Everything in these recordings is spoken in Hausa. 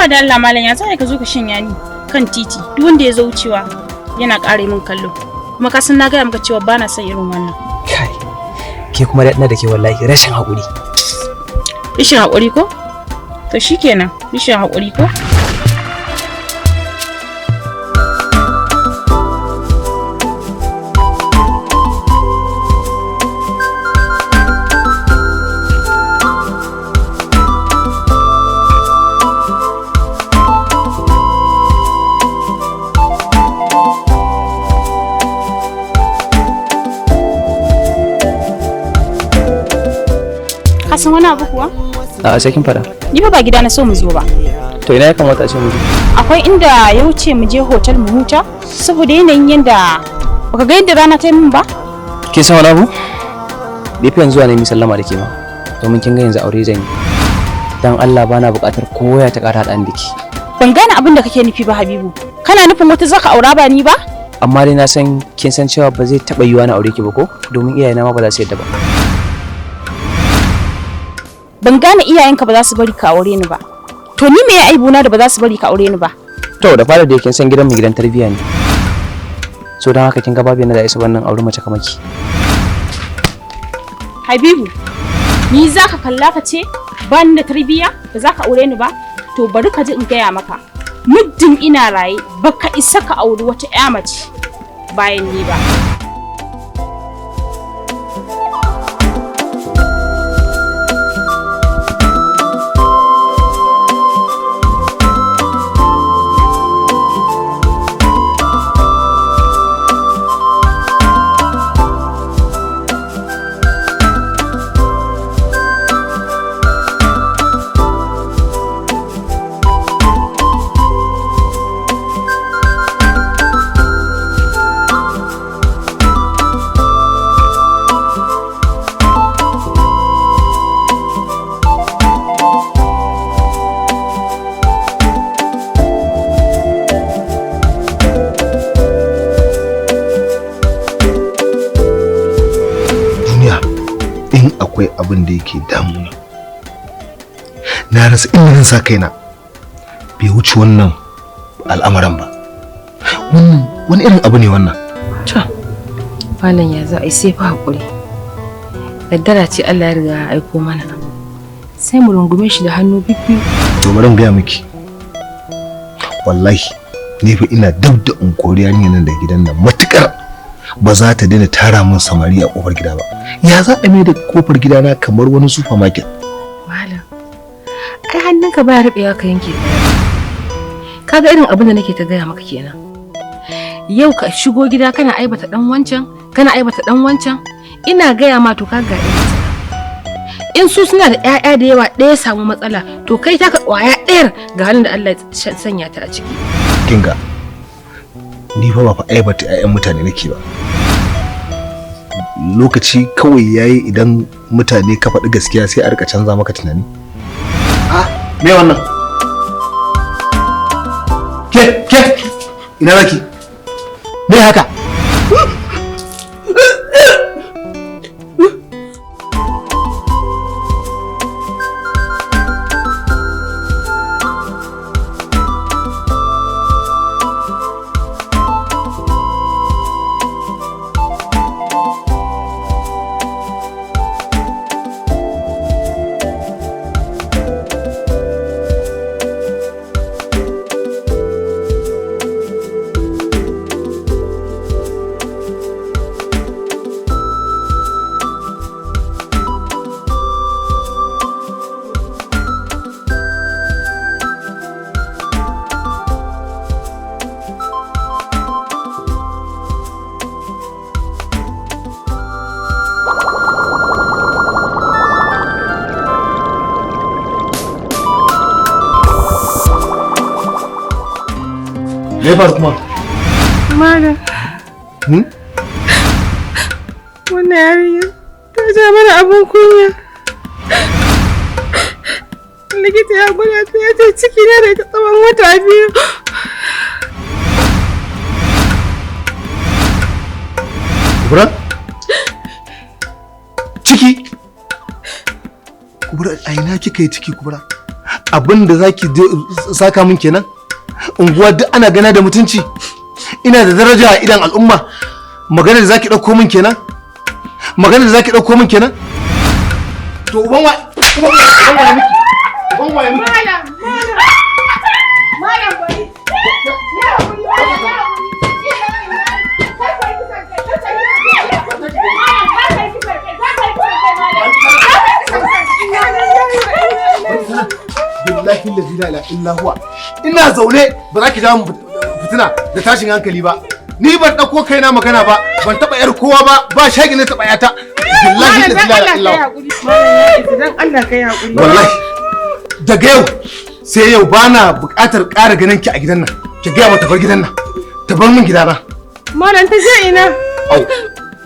haba da Allah malam ya sai ka zo ka shanya ni kan titi duk wanda ya zo wucewa yana ƙare min kallo kuma ka san na gaya maka cewa bana son irin wannan. Kai ke kuma da ke wallahi rashin haƙuri. Rashin haƙuri ko? To shikenan rashin haƙuri ko? Ka san wani abu kuwa? A sai kin fada. Ni ba gida na so mu zo ba. To ina ya kamata a ce mu je? Akwai inda ya wuce mu je hotel mu huta saboda yanayin yanda baka ga yadda rana ta yi min ba? Kin san wani abu? Bai fi yanzu ne mi sallama da ke ma. Domin kin ga yanzu aure zan yi. Dan Allah bana buƙatar kowa ta ƙara haɗa biki. Ban gane abin da kake nufi ba Habibu. Kana nufin wata zaka aura ba ni ba? Amma dai na san kin san cewa ba zai taɓa yiwa na aure ki ba ko? Domin iyayena ma ba za su yadda ba. Ban gane iyayenka ba za su bari ka aure ni ba. To ni me ya aibuna da ba za su bari ka aure ni ba? To da fara da kin san gidan mu gidan tarbiyya ne. So dan haka kin ga babu yana da isa wannan aure mace kamar ki. Habibu, ni za ka kalla ka ce ba ni da tarbiyya ba za ka aure ni ba? To bari ka ji in gaya maka. Muddin ina raye baka isa ka auri wata ƴa mace bayan ni ba. akwai abin da yake damuna, na rasa inda zan sa kaina. Bai wuce wannan al'amuran ba. Wannan wani irin abu ne wannan? To malam ya za a yi sai fa hakuri. Kaddara ce Allah ya riga ya aiko mana, sai mu rungume shi da hannu bibbiyu. To bari in gaya miki, wallahi ni fa ina dab da in kori yarinyar nan da gidan nan, matukar ba za ta daina tara min samari a kofar gida ba. Ya za a mai da kofar gidana kamar wani supermarket? Malam, ai hannunka baya rubewa ka yanke ɗaya. Kaga irin abin da nake ta gaya maka kenan. Yau ka shigo gida kana aibata dan wancan, kana aibata dan wancan. Ina gaya ma to kaga in su suna da ƴaƴa da yawa, ɗaya samu matsala, to kai ta ka ƙwaya ɗayar ga halin da Allah ya sanya ta a ciki. Kinga, ni fa ba fa aibata ƴaƴan mutane nake ba. Lokaci kawai yayi idan mutane ka faɗi gaskiya sai a rika canza maka tunani. Ah, me wannan? Ke, ina zaki? Me haka? Me faru kuma? Malam. Wannan yarinya ta ja mana abin kunya. Likita ya gwada ta ya ce ciki na da ta tsawon wata 2. Kubura? Ciki? Kubura, a ina kika yi ciki, Kubura? abin da zaki saka min kenan? Unguwa duk ana gana da mutunci, ina da daraja a idan al'umma. Magana da zaki ɗauko min kenan? Magana da zaki ɗauko min kenan? To uban wa miki? Uban wa miki? Malam bari. Ya hakuri, ya billahi la ilaha illa huwa. Ina zaune ba za ki ja mu fitina da tashin hankali ba. Ni ban dauko kaina magana ba, ban taba yar kowa ba, ba shagi ne taba yata. Billahi la ilaha illa huwa. dan Allah kai hakuri. Wallahi daga yau sai yau bana buƙatar ƙara ganin ki a gidan nan. Ki ga mata bar gidan nan. Ta bar min gidana. Malam ta je ina? Au.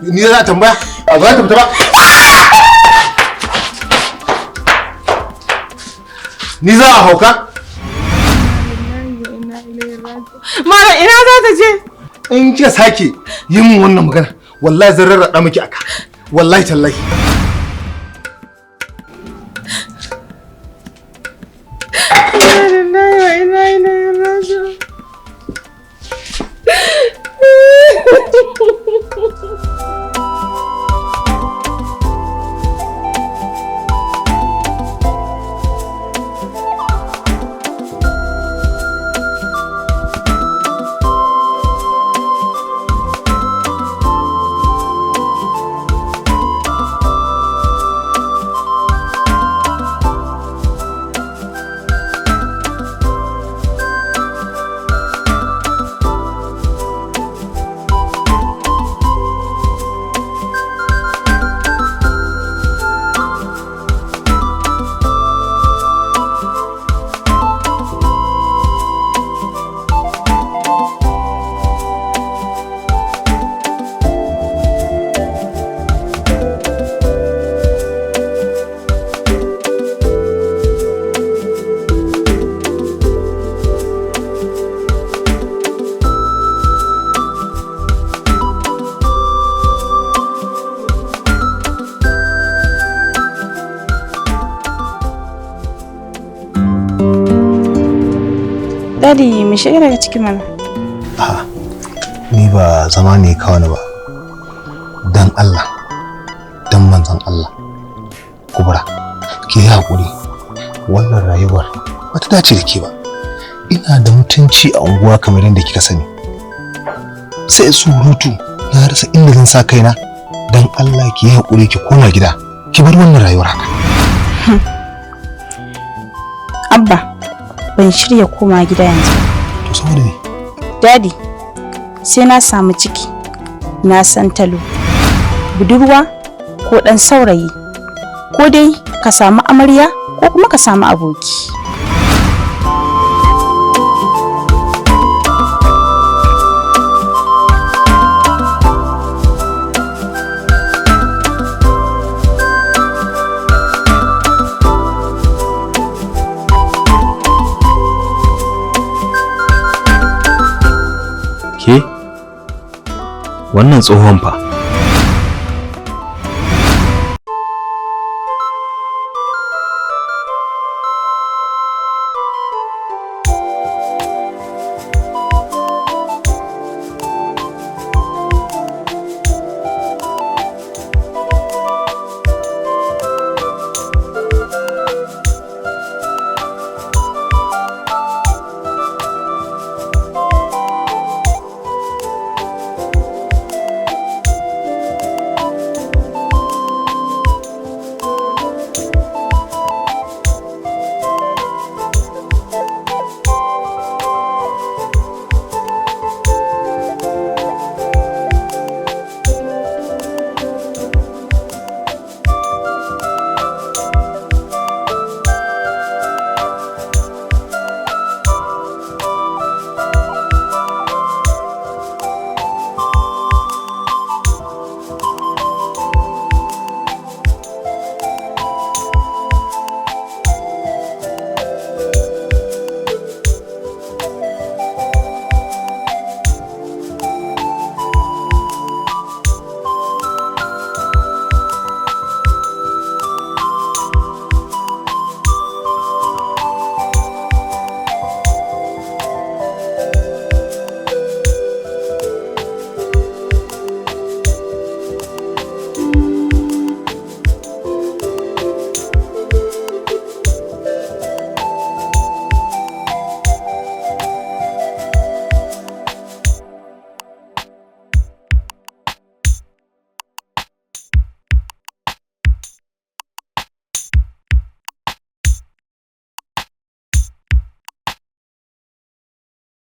Ni za ta tambaya? A za ta fita ba? Ni za a hauka? Malam ina za ta je? In kika sake yi min wannan magana, wallahi zan rarrada miki aka. Wallahi tallahi. Dadi, mu shiga daga ciki mana. A'a, ni ba zama ne kawai ba. Dan Allah, dan manzon Allah. Kubra, ki yi haƙuri. Wannan rayuwar ba ta dace da ke ba. Ina da mutunci a unguwa kamar yadda kika sani. Sai surutu na rasa inda zan sa kaina. Dan Allah ki yi haƙuri ki koma gida. Ki bar wannan rayuwar haka. Abba, ban shirya koma gida yanzu. To saboda me? Dadi, sai na samu ciki, na san talo, budurwa ko ɗan saurayi, ko dai ka samu amarya ko kuma ka samu aboki. Ke? Wannan tsohon fa. Allah.